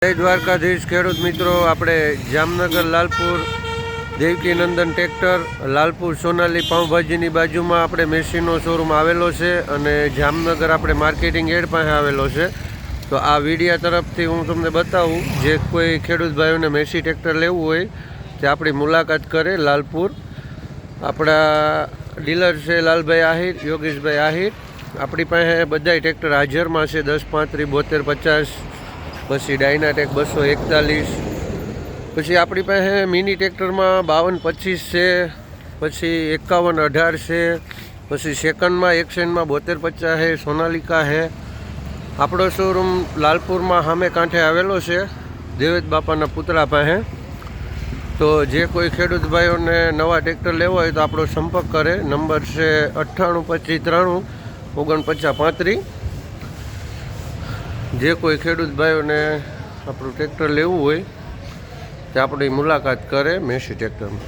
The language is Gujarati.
જય દ્વારકાધીશ ખેડૂત મિત્રો, આપણે જામનગર લાલપુર દેવકી નંદન ટ્રેક્ટર લાલપુર સોનાલી પાઉંભાજીની બાજુમાં આપણે મેસીનો શોરૂમ આવેલો છે અને જામનગર આપણે માર્કેટિંગ એડ પાસે આવેલો છે. તો આ વિડીયા તરફથી હું તમને બતાવું, જે કોઈ ખેડૂત ભાઈઓને મેસી ટ્રેક્ટર લેવું હોય તે આપણી મુલાકાત કરે. લાલપુર આપણા ડીલર છે લાલભાઈ આહિર, યોગેશભાઈ આહિર. આપણી પાસે બધાય ટ્રેક્ટર હાજરમાં છે, 10, 35, 72, 50, પછી ડાયનાટેક 241, પછી આપણી પાસે મિની ટ્રેક્ટરમાં 52, 25 છે, પછી 51, 18 છે, પછી સેકન્ડમાં એક્સેન્ડમાં 72, 50 છે, સોનાલિકા છે. આપણો શોરૂમ લાલપુરમાં સામે કાંઠે આવેલો છે, દેવેદ બાપાના પુતળા પાસે. તો જે કોઈ ખેડૂત ભાઈઓને નવા ટ્રેક્ટર લેવો હોય તો આપણો સંપર્ક કરે. નંબર છે 98 25 93 49 35. જે કોઈ ખેડૂત ભાઈઓને આપણું ટ્રેક્ટર લેવું હોય તે આપણી મુલાકાત કરે મેસી ટ્રેક્ટરમાં.